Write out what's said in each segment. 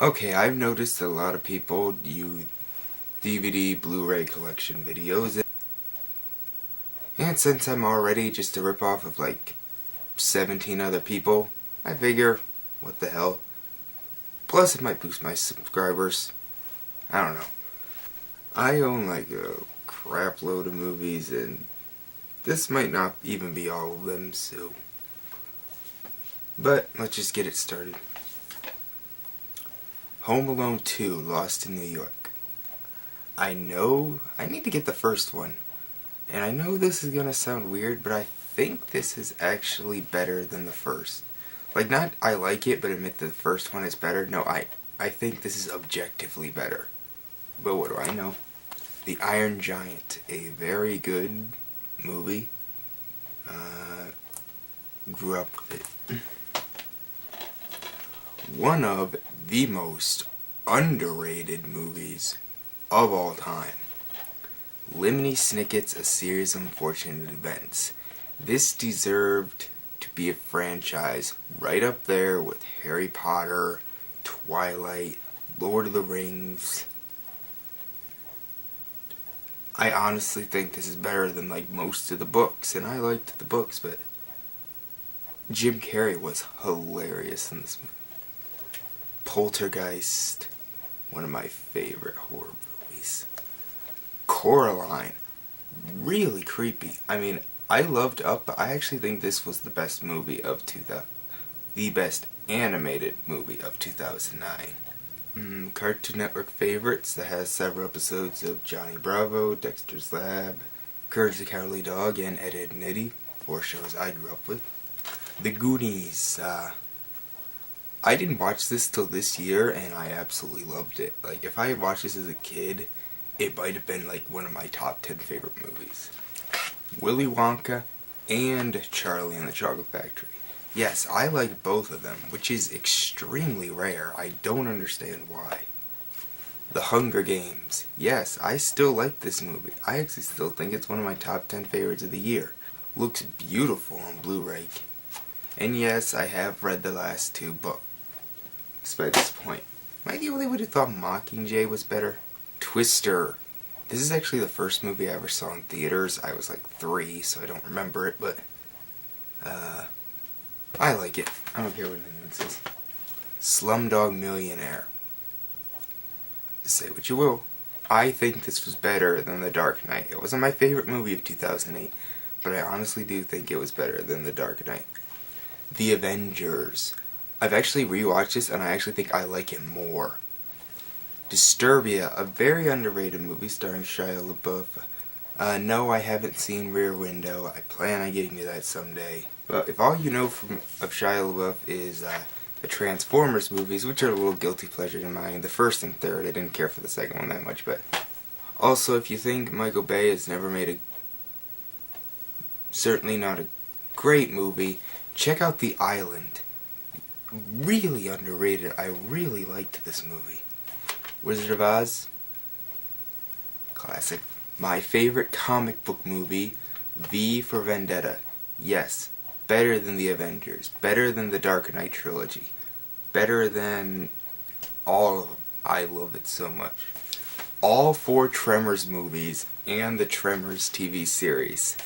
Okay, I've noticed a lot of people do DVD Blu-ray collection videos, and since I'm already just a ripoff of like 17 other people, I figure, what the hell. Plus it might boost my subscribers. I don't know. I own like a crap load of movies, and this might not even be all of them, so... But let's just get it started. Home Alone 2, Lost in New York. I know I need to get the first one. And I know this is gonna sound weird, but I think this is actually better than the first. Like, not I like it, but admit the first one is better. No, I think this is objectively better. But what do I know? The Iron Giant, a very good movie. Grew up with it. One of the most underrated movies of all time. Lemony Snicket's A Series of Unfortunate Events. This deserved to be a franchise right up there with Harry Potter, Twilight, Lord of the Rings. I honestly think this is better than like most of the books, and I liked the books, but Jim Carrey was hilarious in this movie. Poltergeist, one of my favorite horror movies. Coraline, really creepy. I mean, I loved Up, but I actually think this was the best movie of 2000, the best animated movie of 2009. Cartoon Network favorites that has several episodes of Johnny Bravo, Dexter's Lab, Courage the Cowardly Dog, and Ed, Edd n Eddy, 4 shows I grew up with. The Goonies, I didn't watch this till this year, and I absolutely loved it. Like, if I had watched this as a kid, it might have been like one of my top 10 favorite movies. Willy Wonka and Charlie and the Chocolate Factory. Yes, I like both of them, which is extremely rare. I don't understand why. The Hunger Games. Yes, I still like this movie. I actually still think it's one of my top 10 favorites of the year. Looks beautiful on Blu-ray. And yes, I have read the last 2 books. By this point, am I the only one who thought Mockingjay was better? Twister. This is actually the first movie I ever saw in theaters. I was like 3, so I don't remember it, but I like it. I don't care what anyone says. Slumdog Millionaire. Say what you will. I think this was better than The Dark Knight. It wasn't my favorite movie of 2008, but I honestly do think it was better than The Dark Knight. The Avengers. I've actually rewatched this, and I actually think I like it more. Disturbia, a very underrated movie starring Shia LaBeouf. No, I haven't seen Rear Window. I plan on getting to that someday. But if all you know of Shia LaBeouf is the Transformers movies, which are a little guilty pleasures of mine, the first and third, I didn't care for the second one that much, but... Also, if you think Michael Bay has never made certainly not a great movie, check out The Island. Really underrated. I really liked this movie. Wizard of Oz. Classic. My favorite comic book movie, V for Vendetta. Yes, better than The Avengers. Better than the Dark Knight trilogy. Better than all of them. I love it so much. All 4 Tremors movies and the Tremors TV series.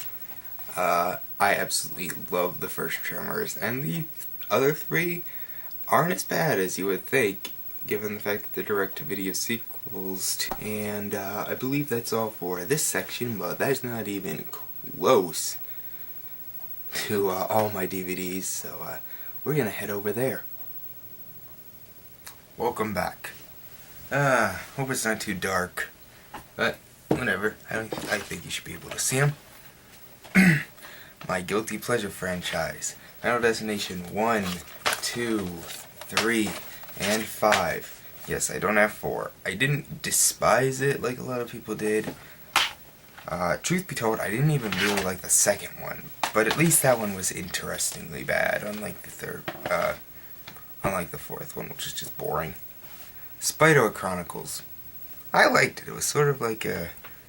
I absolutely love the first Tremors, and the other 3 aren't as bad as you would think, given the fact that they're direct-to-video sequels. And I believe that's all for this section, but that's not even close to all my DVDs, so we're gonna head over there. Welcome back. Hope it's not too dark, but whatever. I think you should be able to see them. My guilty pleasure franchise. Final Destination 1, 2, 3, and 5. Yes, I don't have 4. I didn't despise it like a lot of people did. Truth be told, I didn't even really like the second one, but at least that one was interestingly bad, unlike the third, unlike the fourth one, which is just boring. Spider Chronicles. I liked it. It was sort of like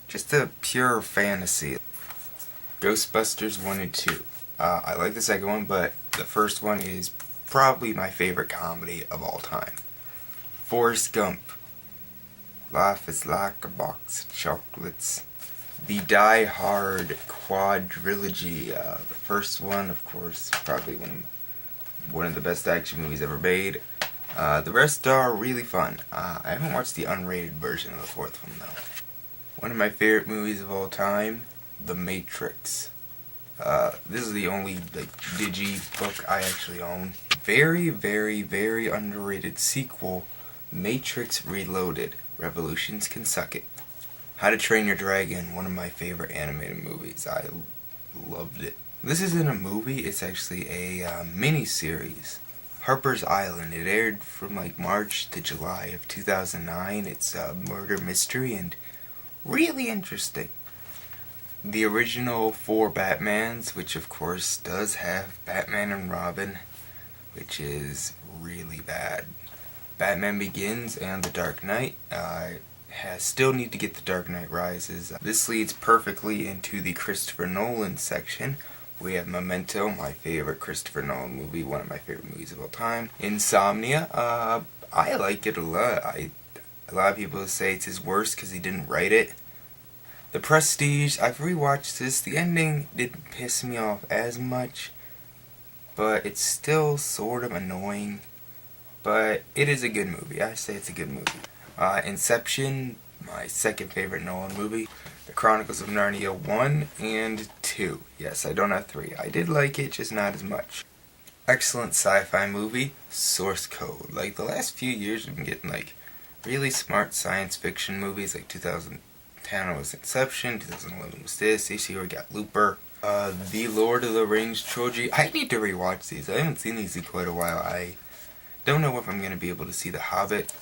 just a pure fantasy. Ghostbusters 1 and 2. I like the second one, but the first one is probably my favorite comedy of all time. Forrest Gump. Life is like a box of chocolates. The Die Hard quadrilogy. The first one, of course, probably one of the best action movies ever made. The rest are really fun. I haven't watched the unrated version of the fourth one, though. One of my favorite movies of all time, The Matrix. This is the only digi book I actually own. Very, very, very underrated sequel, Matrix Reloaded. Revolutions Can Suck It. How to Train Your Dragon, one of my favorite animated movies. I loved it. This isn't a movie, it's actually a mini-series. Harper's Island. It aired from March to July of 2009. It's a murder mystery and really interesting. The original 4 Batmans, which of course does have Batman and Robin, which is really bad. Batman Begins and The Dark Knight. Still need to get The Dark Knight Rises. This leads perfectly into the Christopher Nolan section. We have Memento, my favorite Christopher Nolan movie, one of my favorite movies of all time. Insomnia, I like it a lot. A lot of people say it's his worst because he didn't write it. The Prestige, I've rewatched this. The ending didn't piss me off as much, but it's still sort of annoying. But it is a good movie. I say it's a good movie. Inception, my second favorite Nolan movie. The Chronicles of Narnia 1 and 2. Yes, I don't have 3. I did like it, just not as much. Excellent sci-fi movie, Source Code. The last few years we've been getting really smart science fiction movies. 2010 was Inception, 2011 was this year we got Looper. The Lord of the Rings trilogy. I need to rewatch these. I haven't seen these in quite a while. I don't know if I'm going to be able to see The Hobbit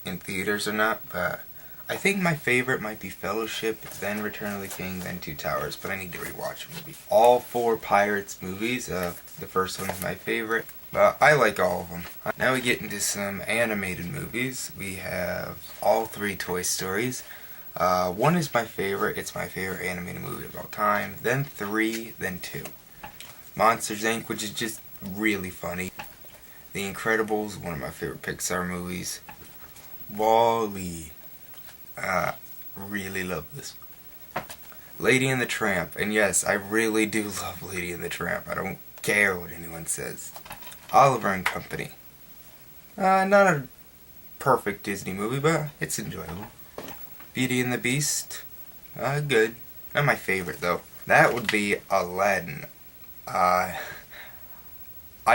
in theaters or not, but I think my favorite might be Fellowship, then Return of the King, then Two Towers, but I need to rewatch a movie. All 4 Pirates movies. The first one is my favorite, but I like all of them. Now we get into some animated movies. We have all 3 Toy Stories. 1 is my favorite. It's my favorite animated movie of all time. Then 3, then 2. Monsters, Inc., which is just really funny. The Incredibles, one of my favorite Pixar movies. Wall-E. Really love this one. Lady and the Tramp. And yes, I really do love Lady and the Tramp. I don't care what anyone says. Oliver and Company. Not a perfect Disney movie, but it's enjoyable. Beauty and the Beast. Good. Not my favorite, though. That would be Aladdin. I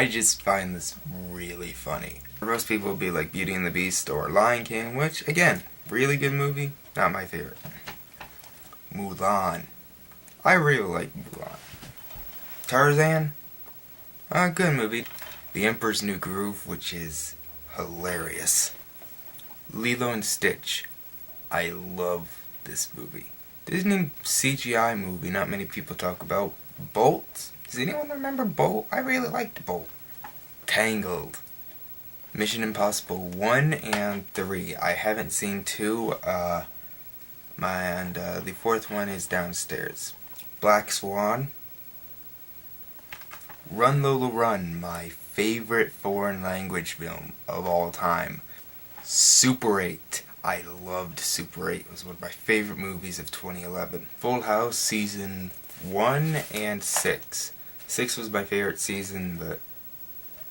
just find this really funny. Most people would be like Beauty and the Beast or Lion King, which, again, really good movie. Not my favorite. Mulan. I really like Mulan. Tarzan. Good movie. The Emperor's New Groove, which is hilarious. Lilo and Stitch. I love this movie. Disney CGI movie not many people talk about. Bolt. Does anyone remember Bolt? I really liked Bolt. Tangled. Mission Impossible 1 and 3. I haven't seen 2. The 4th one is downstairs. Black Swan. Run Lola Run, my favorite foreign language film of all time. Super 8. I loved Super 8. It was one of my favorite movies of 2011. Full House Season 1 and 6. 6 was my favorite season, but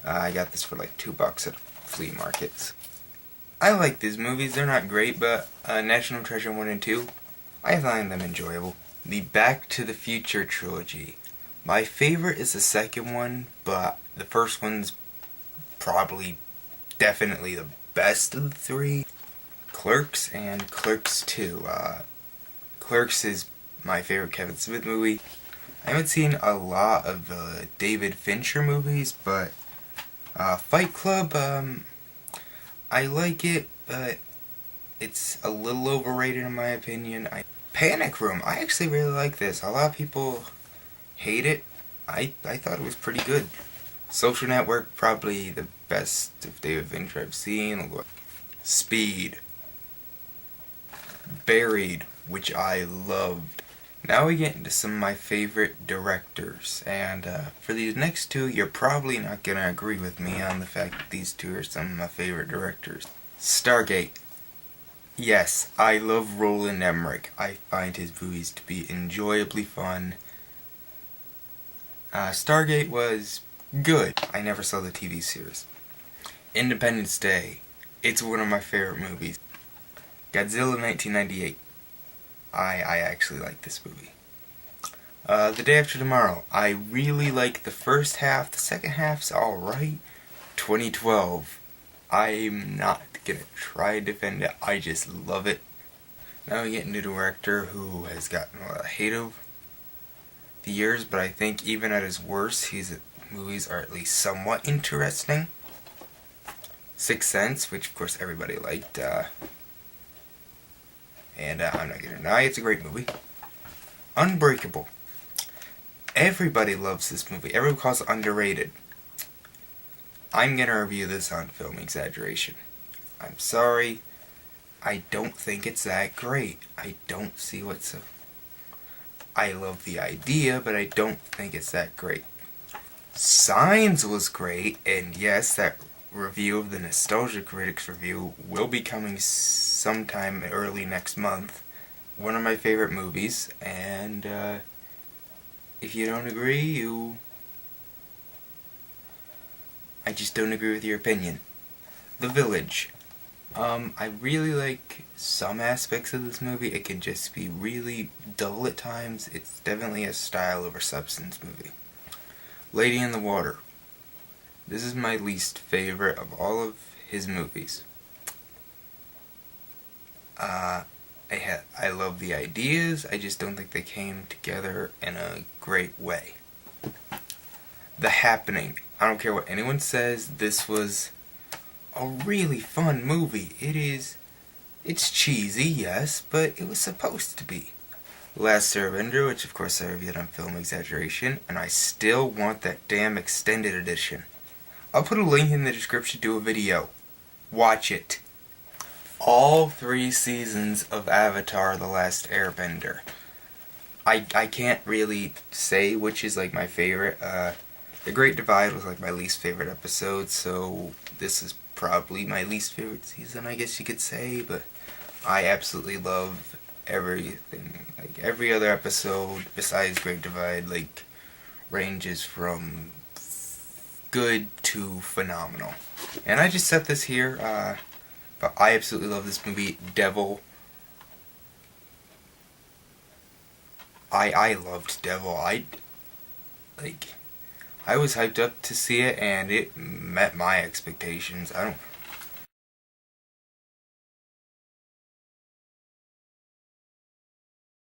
I got this for $2 at flea markets. I like these movies. They're not great, but National Treasure 1 and 2, I find them enjoyable. The Back to the Future trilogy. My favorite is the second one, but the first one's probably definitely the best of the 3. Clerks and Clerks 2. Clerks is my favorite Kevin Smith movie. I haven't seen a lot of David Fincher movies, but Fight Club, I like it, but it's a little overrated in my opinion. Panic Room, I actually really like this. A lot of people hate it. I thought it was pretty good. Social Network, probably the best of David Fincher I've seen. Speed. Buried, which I loved. Now we get into some of my favorite directors, and for these next 2, you're probably not going to agree with me on the fact that these 2 are some of my favorite directors. Stargate. Yes, I love Roland Emmerich. I find his movies to be enjoyably fun. Stargate was good. I never saw the TV series. Independence Day. It's one of my favorite movies. Godzilla 1998. I actually like this movie. The Day After Tomorrow. I really like the first half. The second half's alright. 2012. I'm not gonna try to defend it. I just love it. Now we get into a director who has gotten a lot of hate over the years, but I think even at his worst, his movies are at least somewhat interesting. Sixth Sense, which of course everybody liked, and I'm not gonna deny it's a great movie. Unbreakable. Everybody loves this movie. Everyone calls it underrated. I'm gonna review this on Film Exaggeration. I'm sorry. I don't think it's that great. I don't see what's I love the idea, but I don't think it's that great. Signs was great, and yes, that review of the Nostalgia Critics review will be coming sometime early next month. One of my favorite movies, and if you don't agree, I just don't agree with your opinion. The Village. I really like some aspects of this movie. It can just be really dull at times. It's definitely a style over substance movie. Lady in the Water. This is my least favorite of all of his movies. I love the ideas, I just don't think they came together in a great way. The Happening. I don't care what anyone says, this was a really fun movie. It's cheesy, yes, but it was supposed to be. Last Airbender, which of course I reviewed on Film Exaggeration, and I still want that damn extended edition. I'll put a link in the description to a video. Watch it. All 3 seasons of Avatar: The Last Airbender. I can't really say which is like my favorite. The Great Divide was like my least favorite episode, so this is probably my least favorite season, I guess you could say, but I absolutely love everything. Like every other episode besides Great Divide, like ranges from good to phenomenal. And I just set this here, but I absolutely love this movie. Devil. I loved Devil. I was hyped up to see it, and it met my expectations.